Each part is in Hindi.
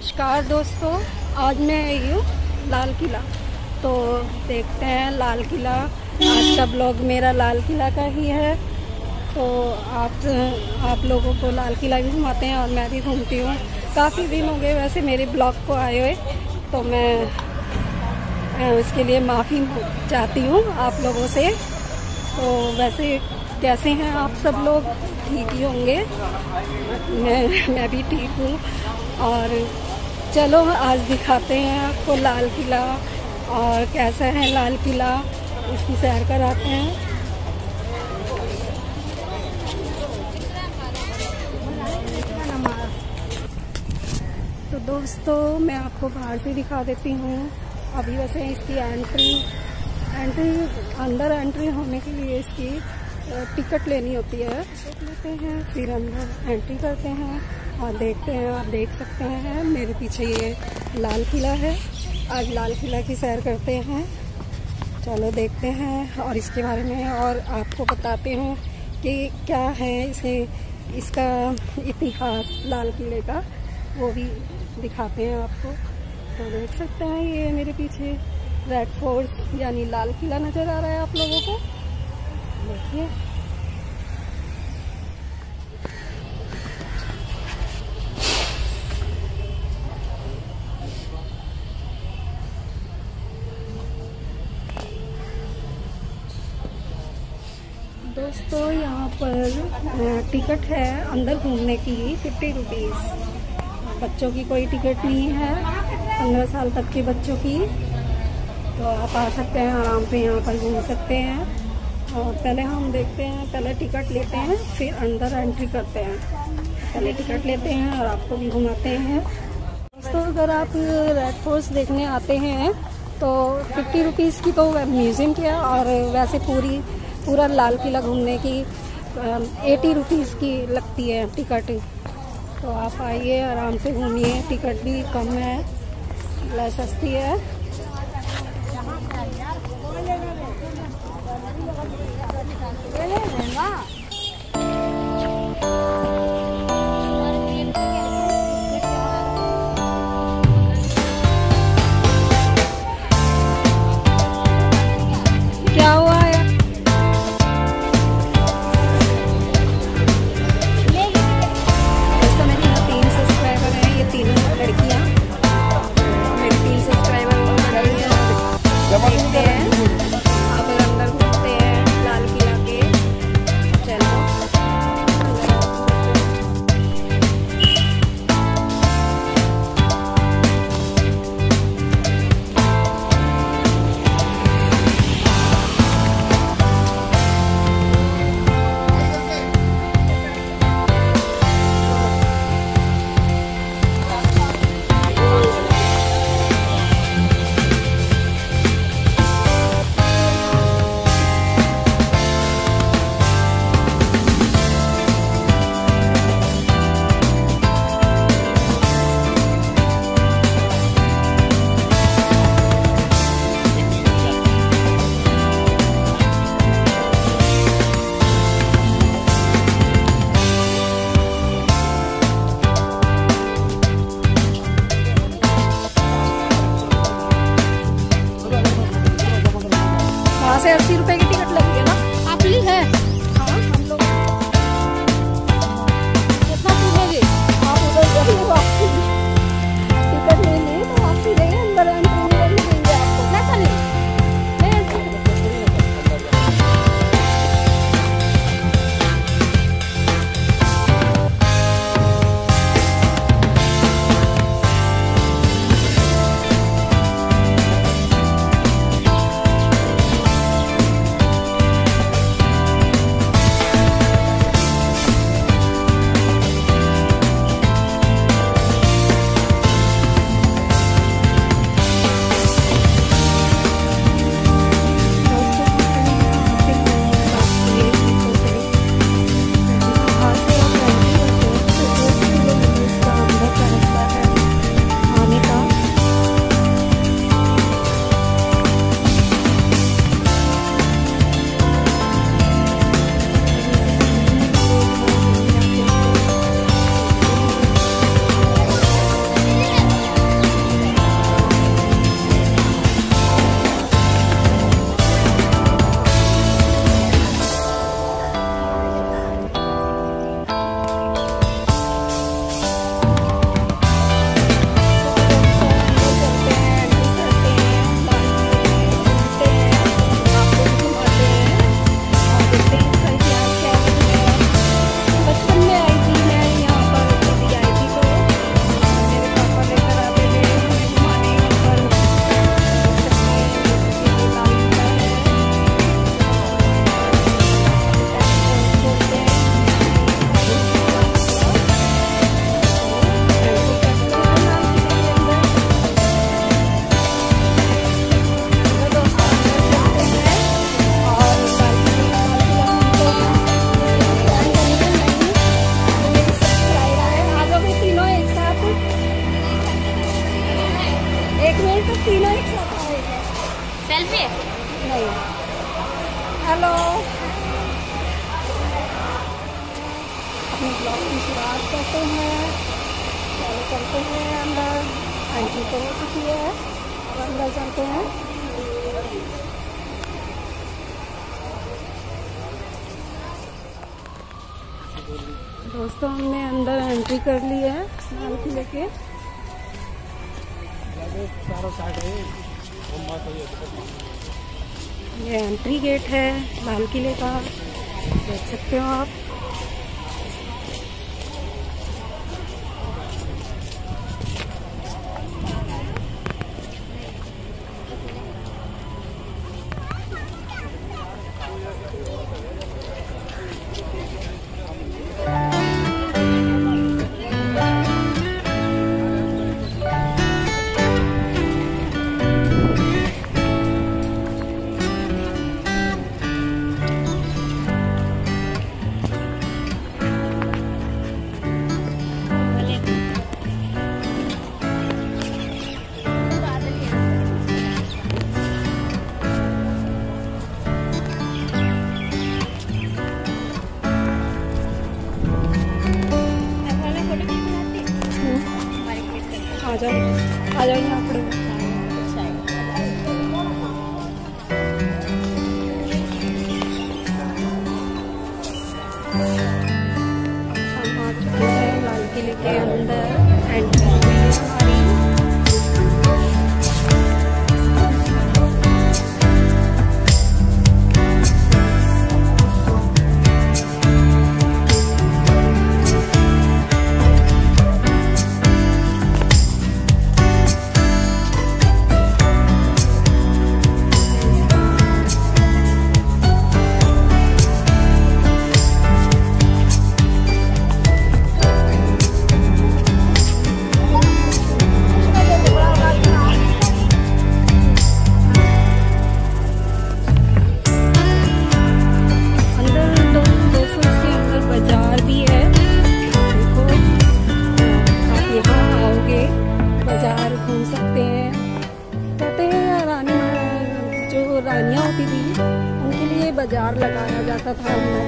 नमस्कार दोस्तों, आज मैं आई हूँ लाल किला। तो देखते हैं लाल किला। आज का ब्लॉग मेरा लाल किला का ही है। तो आप लोगों को लाल किला भी घुमाते हैं और मैं भी घूमती हूँ। काफ़ी दिन हो गए वैसे मेरे ब्लॉग को आए हुए, तो मैं इसके लिए माफ़ी चाहती हूँ आप लोगों से। तो वैसे कैसे हैं आप सब लोग? ठीक ही होंगे। मैं भी ठीक हूँ। और चलो आज दिखाते हैं आपको लाल किला और कैसा है लाल किला, इसकी सैर कराते हैं। तो दोस्तों मैं आपको बाहर से दिखा देती हूँ। अभी वैसे इसकी एंट्री अंदर एंट्री होने के लिए इसकी टिकट लेनी होती है। टिकट लेते हैं, फिर अंदर एंट्री करते हैं और देखते हैं। आप देख सकते हैं मेरे पीछे ये लाल किला है। आज लाल किला की सैर करते हैं। चलो देखते हैं और इसके बारे में और आपको बताते हैं कि क्या है इसका इतिहास लाल किले का, वो भी दिखाते हैं आपको। तो देख सकते हैं ये मेरे पीछे रेड फोर्ट यानी लाल किला नज़र आ रहा है आप लोगों को। देखिए दोस्तों, यहाँ पर टिकट है अंदर घूमने की 50 रुपीज़। बच्चों की कोई टिकट नहीं है, 15 साल तक के बच्चों की। तो आप आ सकते हैं, आराम से यहाँ पर घूम सकते हैं। और पहले हम देखते हैं, पहले टिकट लेते हैं फिर अंदर एंट्री करते हैं। पहले टिकट लेते हैं और आपको भी घुमाते हैं। दोस्तों अगर आप रेड फोर्ट देखने आते हैं तो 50 रुपीज़ की तो म्यूज़ियम की है, और वैसे पूरा लाल किला घूमने की 80 रुपीज़ की लगती है टिकट। तो आप आइए, आराम से घूमिए। टिकट भी कम है, सस्ती है। क्या हुआ है? दोस्तों मेरी 3 सब्सक्राइबर हैं, ये तीनों लड़कियाँ। मेरे 3 सब्सक्राइबर हो गए हैं। देखते हैं आप अंदर घूमते हैं लाल किला के। ब्लॉग की शुरुआत करते हैं। चलो चलते हैं अंदर। एंट्री तो हो चुकी है, अब अंदर चलते हैं। दोस्तों हमने अंदर एंट्री कर ली है लाल किले के। ये एंट्री गेट है लाल किले का, देख सकते हो आप। आ जाओ यहाँ खड़े हो। हम आ चुके हैं लाल किले के अंदर। एंट्री हमारी। रानियाँ होती थी उनके लिए बाजार लगाया जाता था अंदर।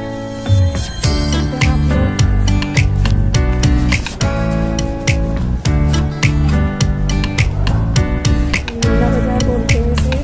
मीना बाजार बोलते हैं इसे।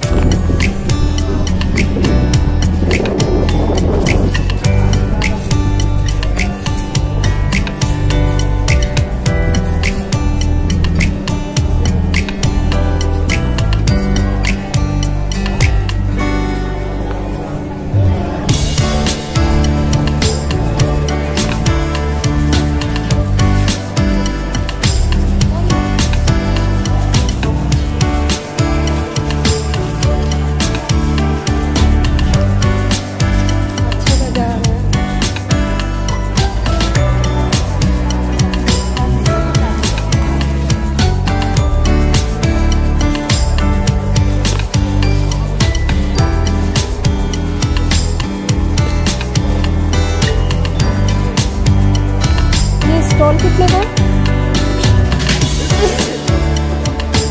स्टॉल कितने का?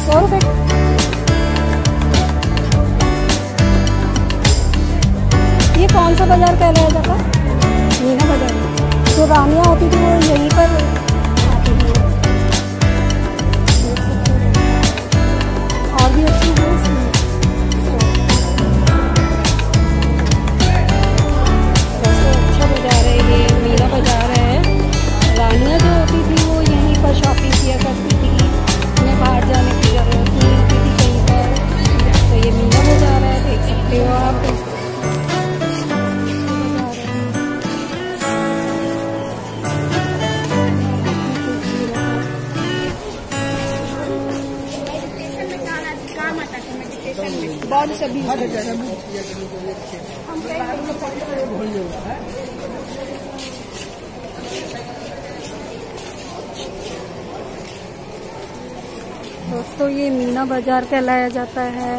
100 रुपए। ये कौन सा बाजार कहलाया जाता? मीना बाजार। जो रानियाँ होती थी वो यहीं पर आती थी। और भी अच्छी है इसमें। अच्छा बाजार है ये, मीना बाजार है। रानियाँ जो होती थी वो यहीं पर शॉपिंग किया करती थी, उन्हें बाहर जाने की ज़रूरत नहीं होती थी कहीं पर। तो ये मीना बाजार है, देख सकते हो आप। बहुत सभी दोस्तों ये मीना बाजार कहलाया जाता है,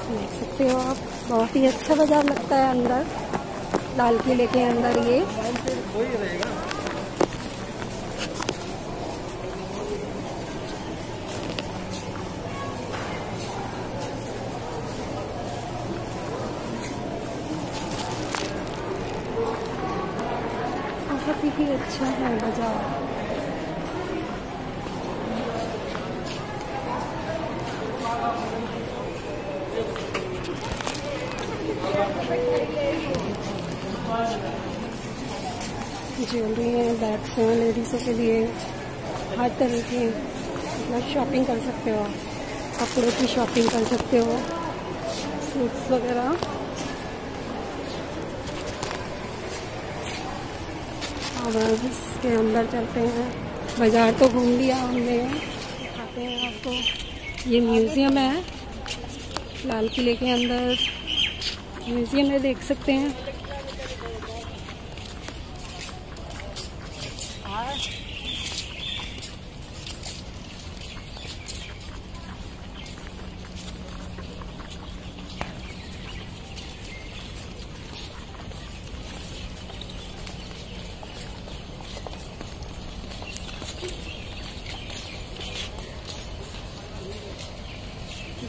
देख सकते हो आप। बहुत ही अच्छा बाजार लगता है अंदर, लाल किले के अंदर ये। बहुत ही अच्छा है बाजार। ज्वेलरी है, बैग्स हैं लेडीज़ों के लिए, हर तरह की मतलब शॉपिंग कर सकते हो, कपड़ों की शॉपिंग कर सकते हो, सूट्स वगैरह। अब इसके अंदर चलते हैं। बाज़ार तो घूम लिया हमने, दिखाते हैं आपको। ये म्यूज़ियम है, लाल किले के अंदर म्यूज़ियम में देख सकते हैं।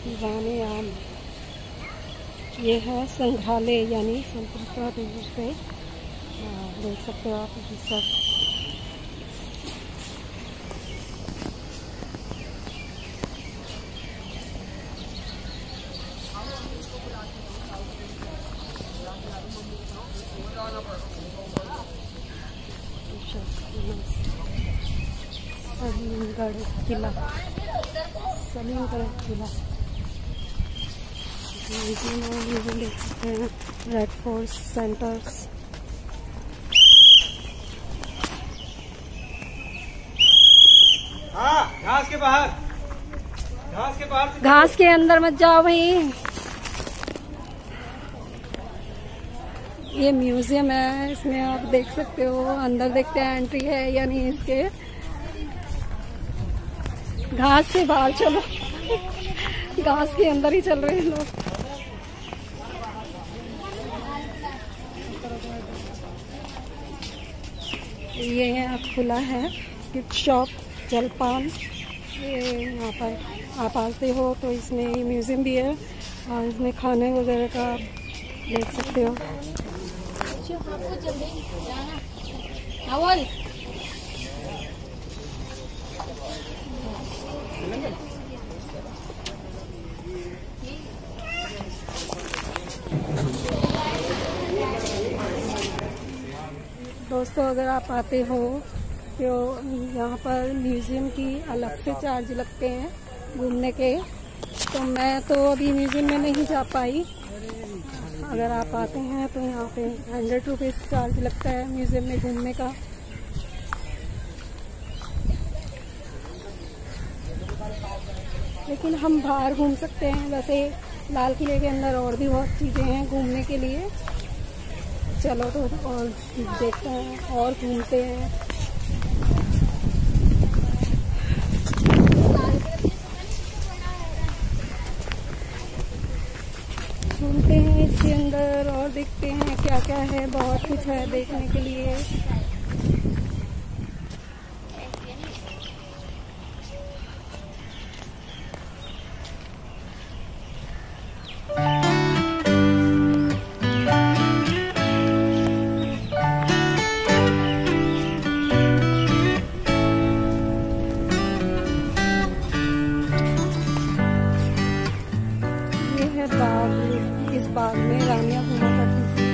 दीवाने आम, ये है संग्रहालय यानी संस्कृत रूप से देख सकते हो आप ये सब। सलीमगढ़ किला, सलीमगढ़ किला देख सकते हैं। रेड फोर्ट सेंटर्स, घास के बाहर, घास के बाहर, घास के अंदर मत जाओ भाई। ये म्यूजियम है, इसमें आप देख सकते हो। अंदर देखते हैं एंट्री है या नहीं इसके। घास से बाहर चलो घास के अंदर ही चल रहे हैं लोग। ये है खुला है गिफ्ट शॉप जलपान। ये यहाँ पर आप आते हो तो इसमें ये म्यूजियम भी है और इसमें खाने वगैरह का देख सकते हो। दोस्तों अगर आप आते हो तो यहाँ पर म्यूज़ियम की अलग से चार्ज लगते हैं घूमने के। तो मैं तो अभी म्यूज़ियम में नहीं जा पाई। अगर आप आते हैं तो यहाँ पे 100 रुपीज़ चार्ज लगता है म्यूज़ियम में घूमने का। लेकिन हम बाहर घूम सकते हैं। वैसे लाल किले के अंदर और भी बहुत चीज़ें हैं घूमने के लिए। चलो तो और देखते हैं और घूमते हैं। घूमते हैं इसके अंदर और देखते हैं क्या क्या है। बहुत कुछ है देखने के लिए। बाग, इस बाग में रानियां घूमा करती थी।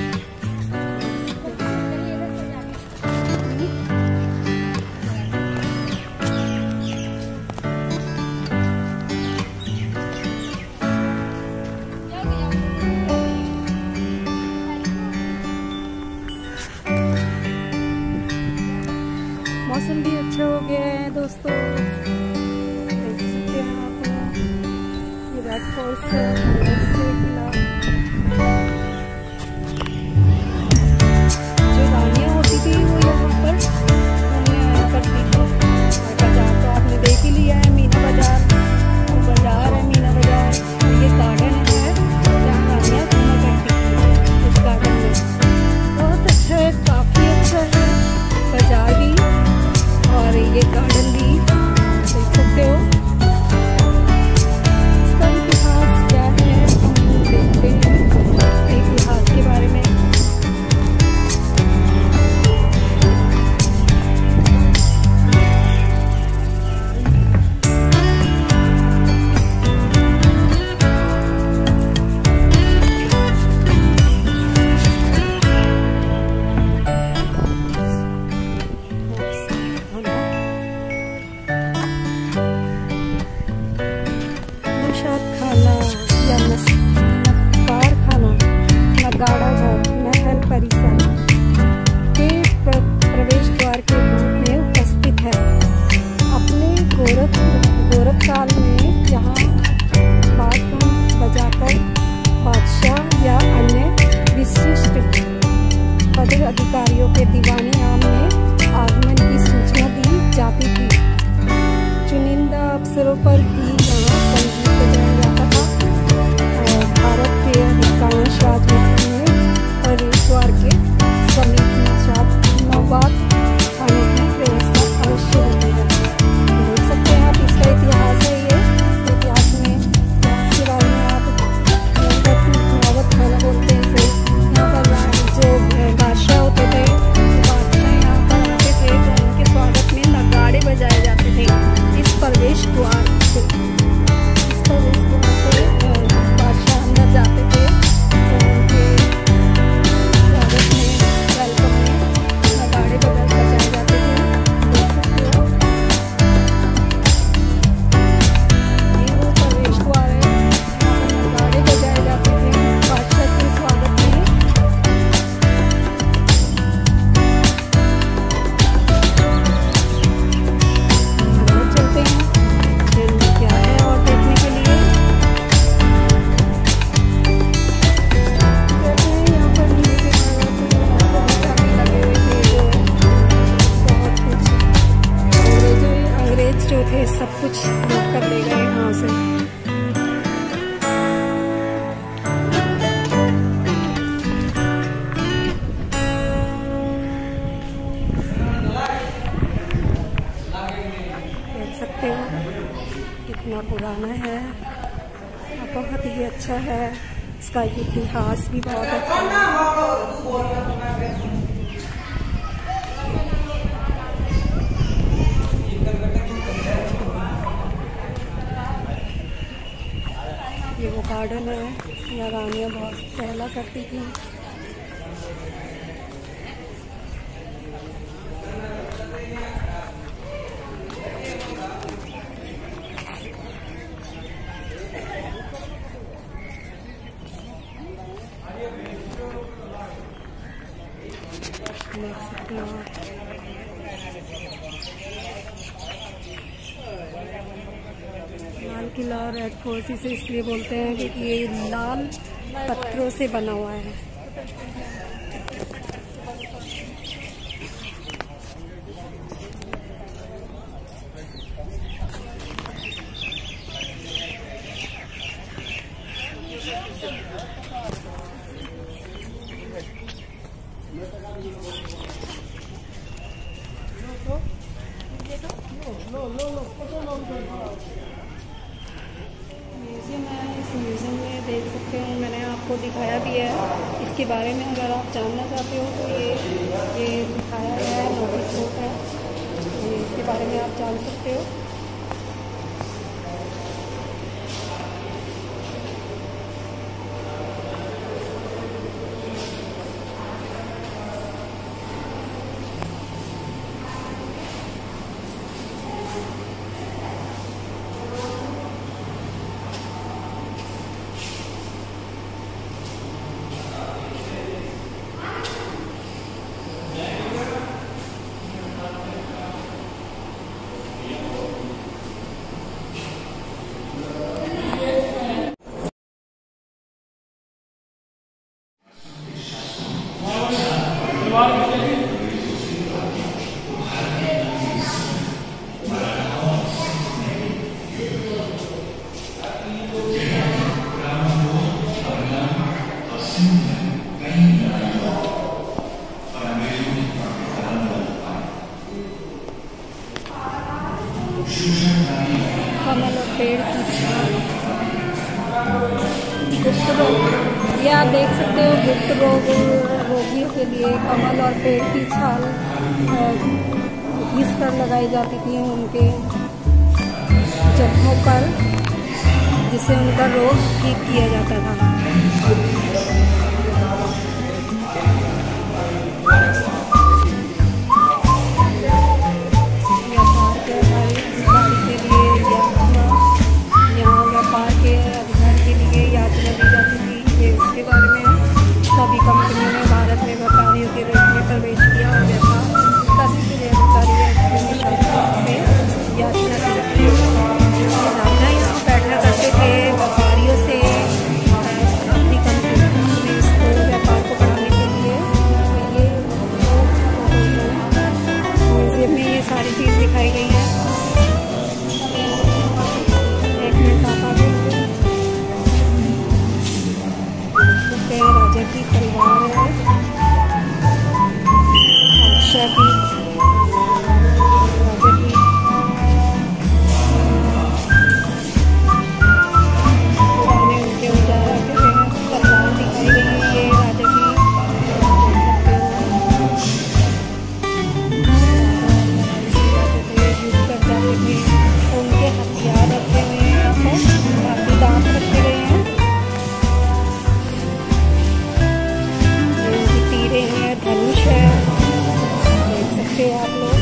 मौसम भी अच्छा हो गया है दोस्तों, देख सकते हैं आप। ये रेड फोर्ट से जो रानियां होती थी वो यहाँ पर घूमने आया करती थी। और बाजार तो आपने देख ही लिया है, मीना बाजार। और बाजार है मीना बाजार। और ये गार्डन है जहाँ रानियां घूमा करती थी। इस गार्डन में बहुत अच्छा है, काफ़ी अच्छा है बाजार भी और ये गार्डन भी देख सकते हो। इसका इतिहास क्या है सब कुछ नोट कर लेगा यहाँ से। देख सकते हो कितना पुराना है, बहुत ही अच्छा है। इसका इतिहास भी बहुत अच्छा है। ये वो गार्डन है, यहाँ रानियाँ बहुत टहला करती थी। देख सकते हो लाल किला और रेड फोर्ट इसे इसलिए बोलते हैं क्योंकि ये लाल पत्थरों से बना हुआ है। म्यूज़ियम है, इस म्यूज़ियम में देख सकते हो मैंने आपको दिखाया भी है। इसके बारे में अगर आप जानना चाहते हो तो ये दिखाया है, नोटिस बोर्ड है, इसके बारे में आप जान सकते हो। कमल और पेड़ की छाल, गुप्त रोग, ये आप देख सकते हो गुप्त रोगियों के लिए कमल और पेड़ की छाल घिस कर लगाई जाती थी उनके जख्मों पर, जिससे उनका रोग ठीक किया जाता था। सभी कंपनियों ने भारत में व्यापारियों के रूप में प्रवेश किया और व्यापार करने के लिए राजा यहाँ बैठा करते थे व्यापारियों से अपनी कंपनी में इसको व्यापार को बढ़ाने के लिए। ये म्यूजियम में ये सारी चीज़ दिखाई गई है। एक मिनट आप आगे राजा की परिवार है, बादशाह की, राजा की पुराने उनके उजारा के तलवार दिखाई गई है। ये राजा की युद्ध कर जाते थे तो उनके हथियार रखे हुए हैं, यहाँ पर काफी दांत रखे गए हैं। हैं, धनुष है, देख सकते हैं आप लोग।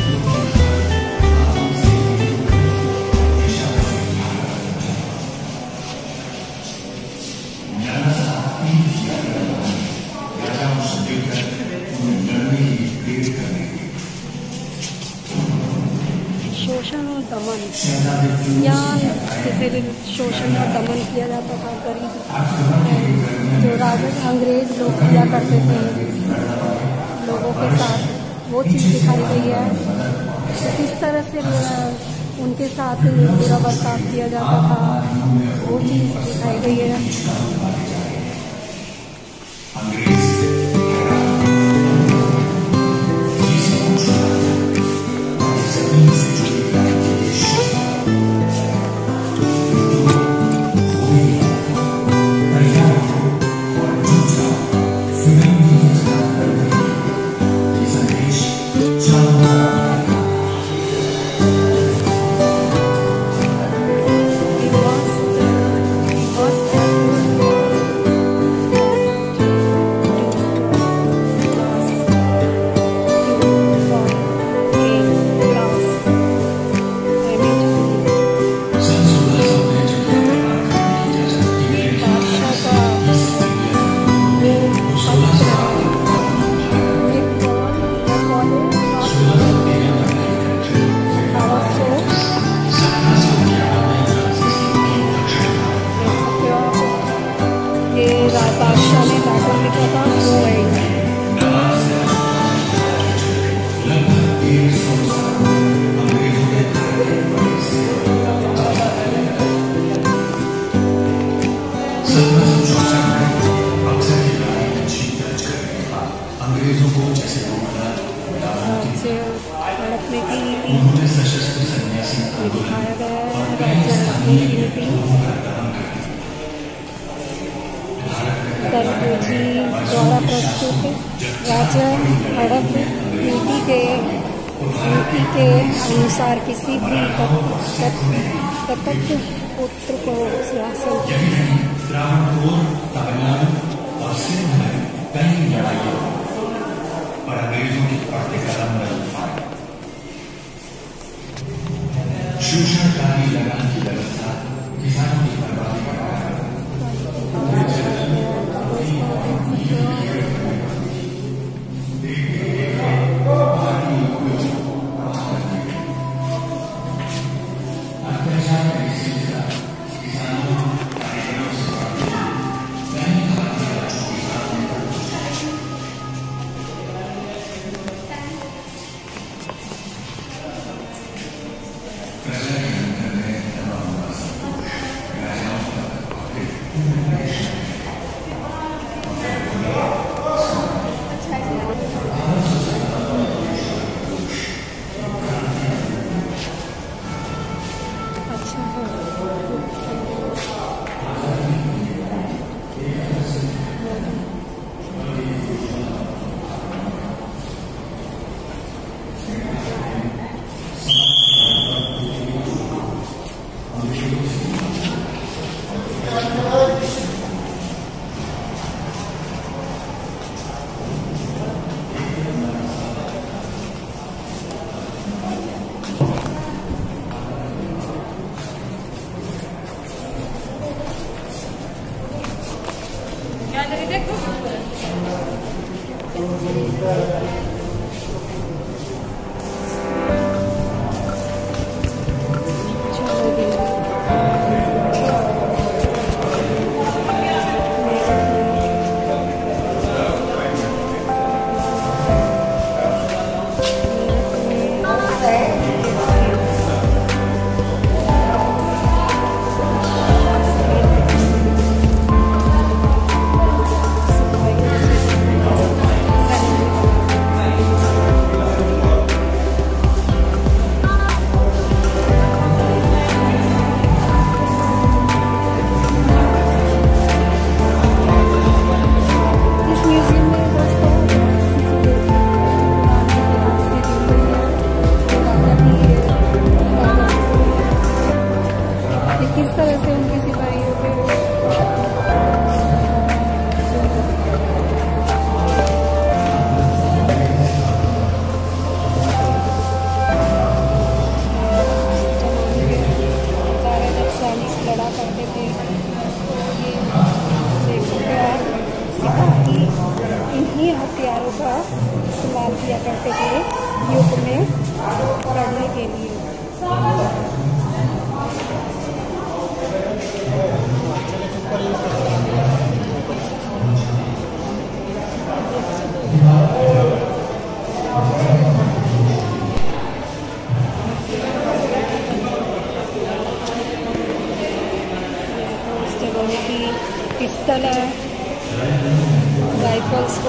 शोषण और दमन, यहाँ किसी भी शोषण और दमन किया जाता था गरीब जो राजा अंग्रेज लोग किया करते थे लोगों के साथ, वो चीज़ दिखाई गई है। तो किस तरह से उनके साथ बुरा बर्ताव किया जाता था, वो चीज़ दिखाई गई है। बादशाह ने लेटर लिखा था अंग्रेजों को जैसे हड़पने की नीति दिखाया गया है। राज्य हड़पने की नीति तरबूजी द्वारा प्रस्तुत राज्य हड़प नीति के अनुसार किसी भी तत्त पुत्र को शासन तमिलनाडु और सिंध में कई लड़ाइयाँ और अंग्रेजों की पड़ते कदम नहीं पाए। शोषणकारी लगान की व्यवस्था किसानों की बर्बादी का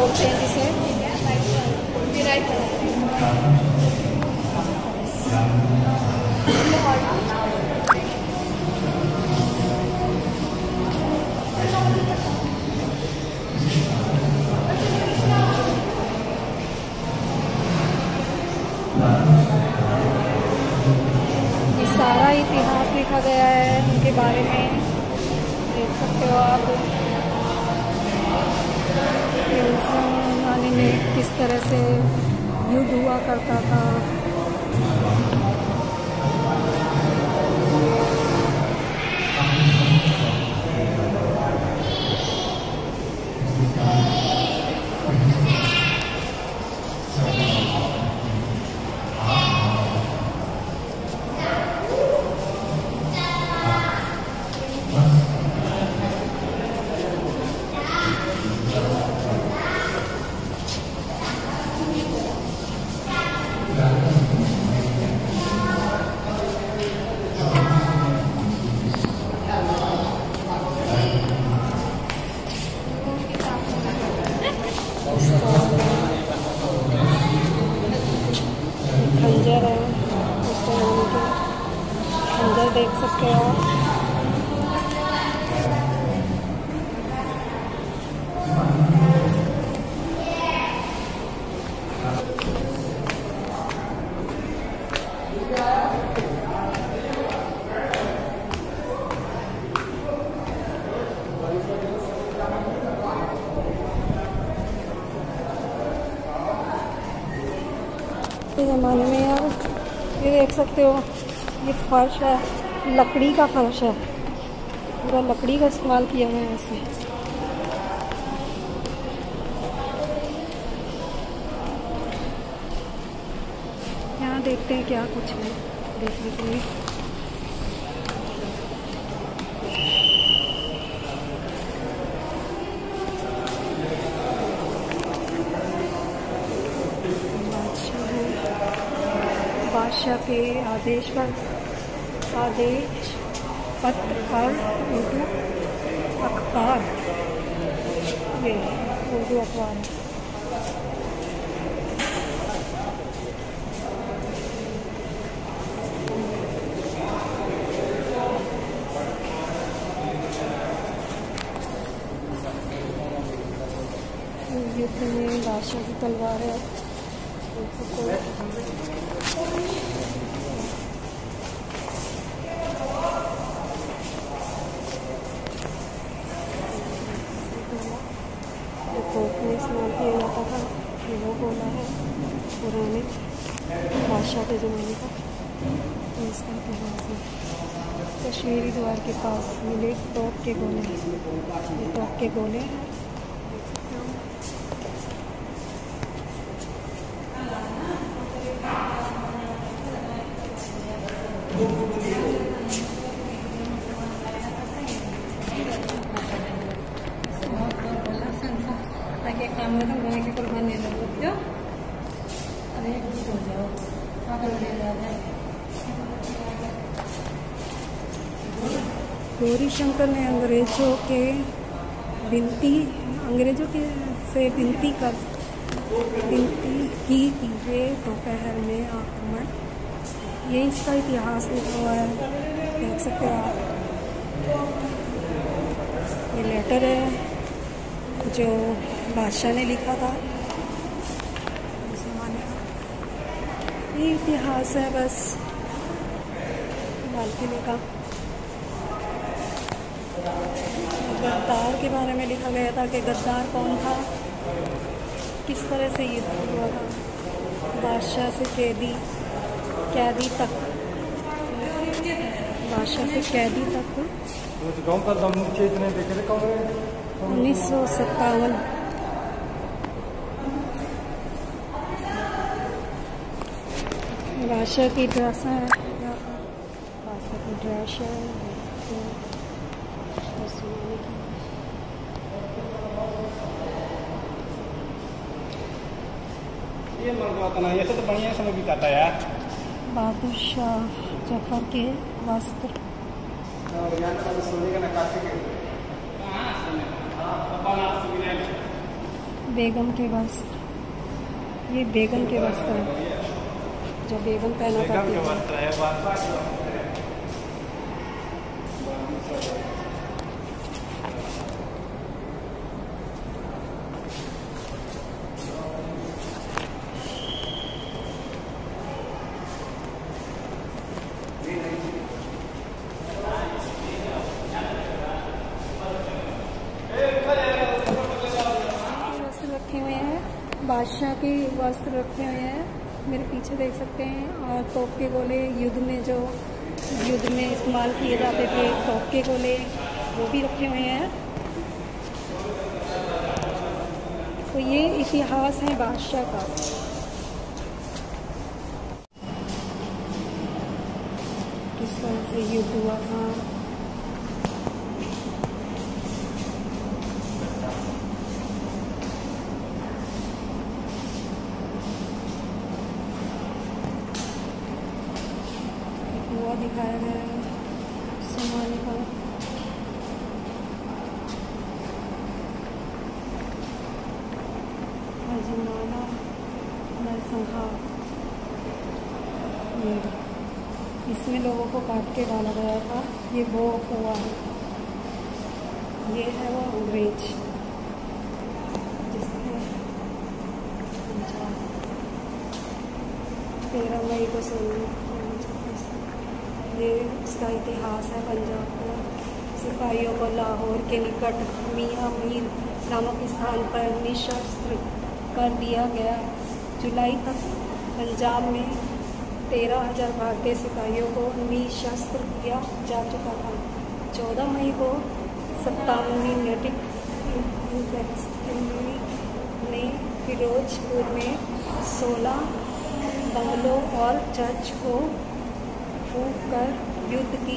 बोलते हैं जिसे। ये सारा इतिहास लिखा गया है उनके बारे में, देख सकते हो आप। ने किस तरह से युद्ध हुआ करता था। खंजर है, उस जमाने के खंजर देख सकते हो आप। ज़माने में यार ये देख सकते हो, ये फर्श है, लकड़ी का फर्श है, पूरा लकड़ी का इस्तेमाल किया हुआ है इसमें। यहाँ देखते हैं क्या कुछ है देखने के लिए। बादशाह के आदेश पत्र और उर्दू अखबार, ये उर्दू अखबार है। युद्ध में बादशाह की तलवार है। तोप में इस्तेमाल किया जाता था, वो गोला है पुराने बादशाह के ज़माने का। तो इसका इतिहास है। कश्मीरी द्वार के पास मिले तोप के गोले, ये तोप के गोले हैं। गौरी शंकर ने अंग्रेजों से विनती की कि वे दोपहर में आक्रमण। ये इसका इतिहास लिखा हुआ है, देख सकते हो आप। ये लेटर है जो बादशाह ने लिखा था उस ज़माने का। ये इतिहास है बस लाल किले का। गद्दार के बारे में लिखा गया था कि गद्दार कौन था, किस तरह से युद्ध हुआ था, बादशाह से कैदी तक, बादशाह से कैदी तक 1957। बादशाह की ड्रेस है, बादशाह की ड्रेस है। ये मरवातना ऐसे तो बढ़िया समय बिताता यार। बहादुर शाह जफर के वस्त्र, बेगम के वस्त्र, ये बेगम के वस्त्र हैं जो बेगम पहना करती थी। वस्त्र रखे हुए हैं, बादशाह के वस्त्र रखे हुए हैं, मेरे पीछे देख सकते हैं। और तोप के गोले, युद्ध में इस्तेमाल किए जाते थे तोप के गोले, वो भी रखे हुए हैं। तो ये इतिहास है बादशाह का। किस तरह से युद्ध हुआ था। कुआं दिखाया गया है सोमाली का। हजमाना नरसंहार, इसमें लोगों को काट के डाला गया था। ये वो कुआं है, ये है वो अंग्रेज जिसने 13 मई को ये उसका इतिहास है। पंजाब को सिपाहियों को लाहौर के निकट मियां मीर नामक स्थान पर निशस्त्र कर दिया गया। जुलाई तक पंजाब में 13,000 भारतीय सिपाहियों को निशस्त्र किया जा चुका था। 14 मई को 57वीं नेटिक इन्फेंट्री ने फिरोजपुर में 16 बंगलों और चर्च को फूंक कर युद्ध की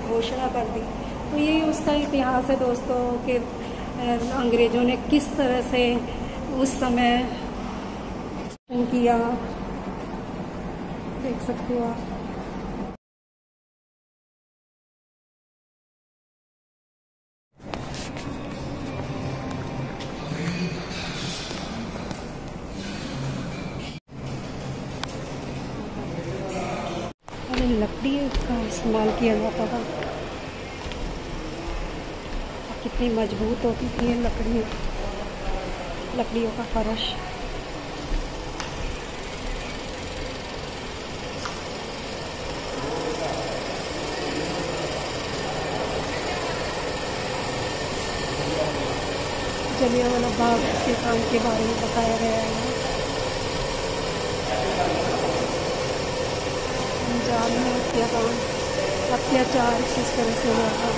घोषणा कर दी। तो ये उसका इतिहास है दोस्तों कि अंग्रेज़ों ने किस तरह से उस समय किया, देख सकते हो आप। लकड़ी का इस्तेमाल किया जाता था। कितनी मजबूत होती थी ये लकड़ियों का फर्श। जलियांवाला बाग के काम के बारे में बताया गया है। पंजाब में अत्याचार किस तरह से हुआ था।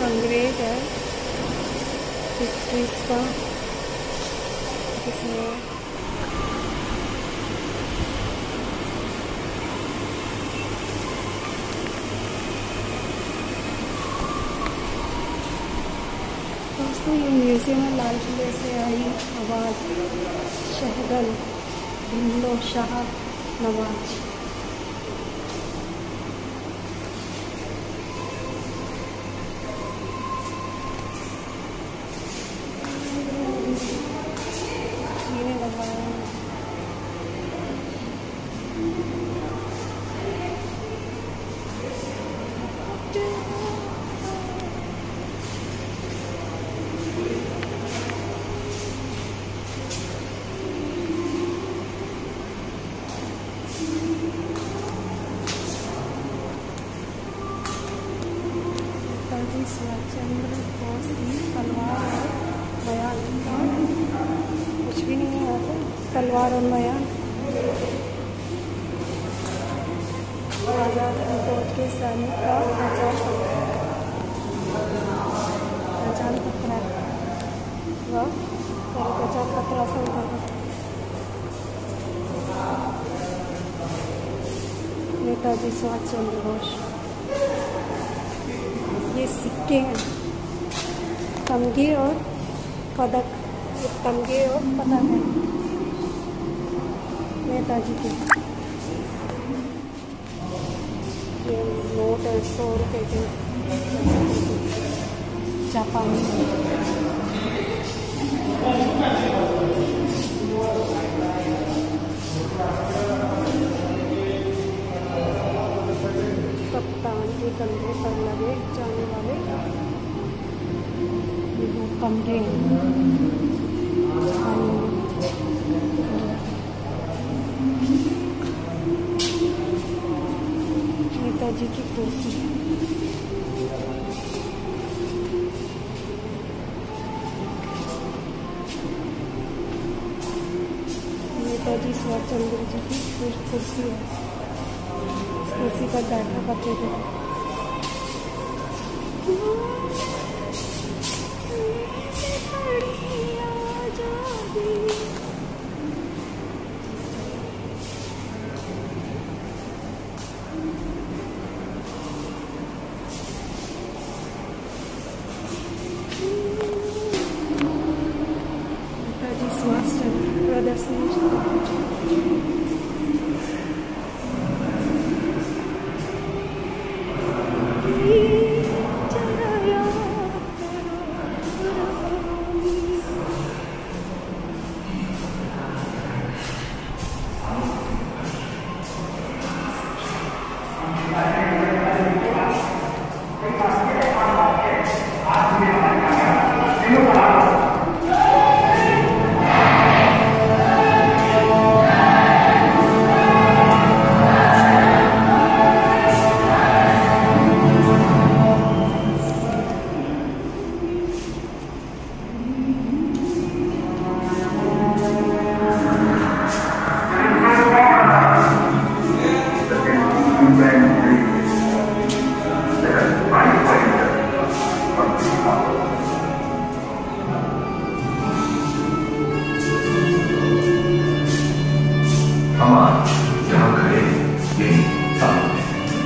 अंग्रेज है इसका, इसमें दोस्तों ये म्यूजियम है लाल किले से आई आवाज़, शहगल भिल्लो शाह नवाज। चंद्र बोस की तलवार और बयान, कुछ भी नहीं है तो तलवार और बयान। आज़ाद हिंद फौज के सैनिक का पहचान पत्र, वह पहचान पत्र असल था। नेताजी नेताजी सुभाष चंद्र बोस। ये सिक्के हैं, तमगे और पदक, तमगे और पदक है नेताजी के। ये नोट है 100 रुपये के, जापानी। कप्तान के कंधे पर लगे जाने वाले ये कमरे नेताजी की कुर्सी। नेताजी सुभाष चंद्र जी की कुर्सी है, कुर्सी पर बैठा करते थे। नेताजी सुभाष चंद्र प्रदर्शनी।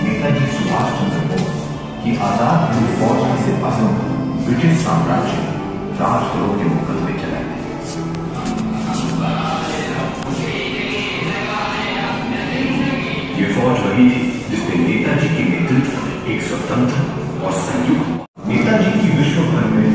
नेताजी सुभाष चंद्र बोस की आजाद हिंद फौज के सिपाहियों को ब्रिटिश साम्राज्य राजद्रोह के मुकदमे चलाए थे। ये फौज वही थी जिसने नेताजी के नेतृत्व में एक स्वतंत्र और संयुक्त नेताजी की विश्व भर में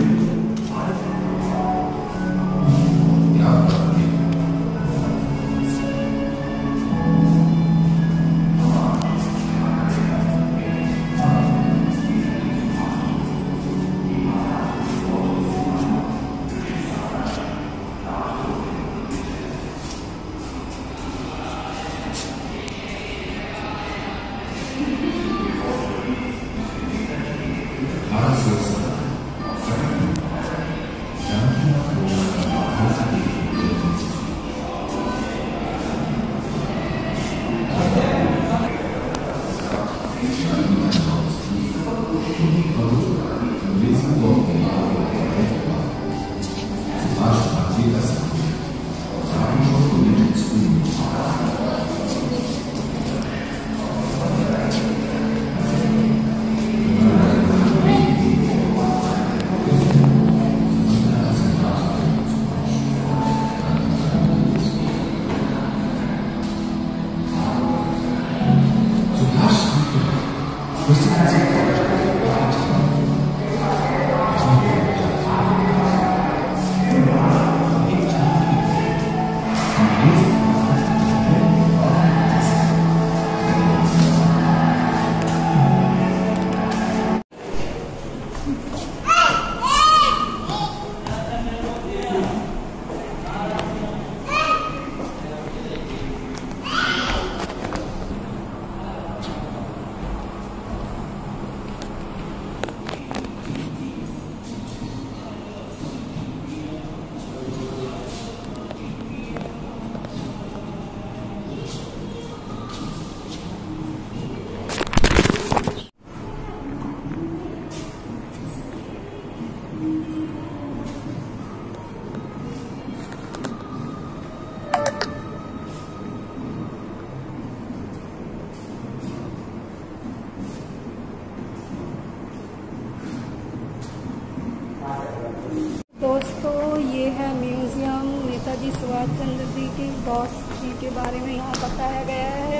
की बॉस जी के बारे में यहाँ बताया गया है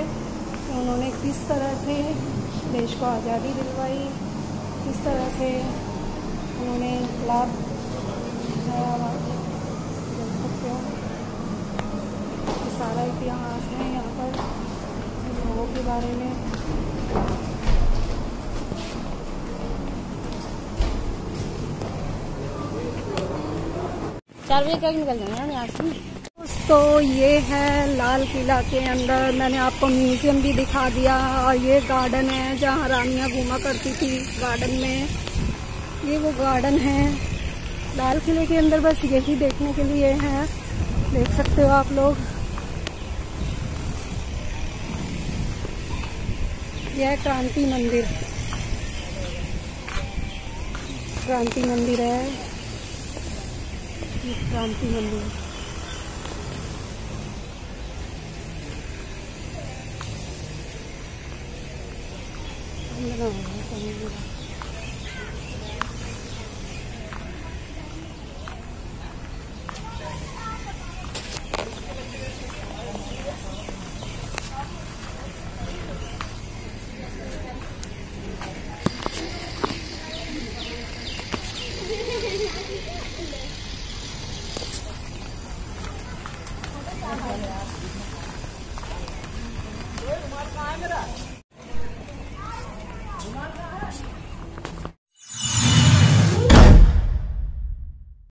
कि उन्होंने किस तरह से देश को आज़ादी दिलवाई, किस तरह से उन्होंने लाभ देख सकते हो। सारा इतिहास है यहाँ पर लोगों के बारे में। चार बजे तक निकल जाएंगे यहाँ से। तो ये है लाल किला के अंदर, मैंने आपको म्यूजियम भी दिखा दिया और ये गार्डन है जहाँ रानियाँ घूमा करती थी। गार्डन में ये वो गार्डन है लाल किले के अंदर, बस यही देखने के लिए है। देख सकते हो आप लोग, यह क्रांति मंदिर, क्रांति मंदिर है, क्रांति मंदिर। कहाँ है मेरा?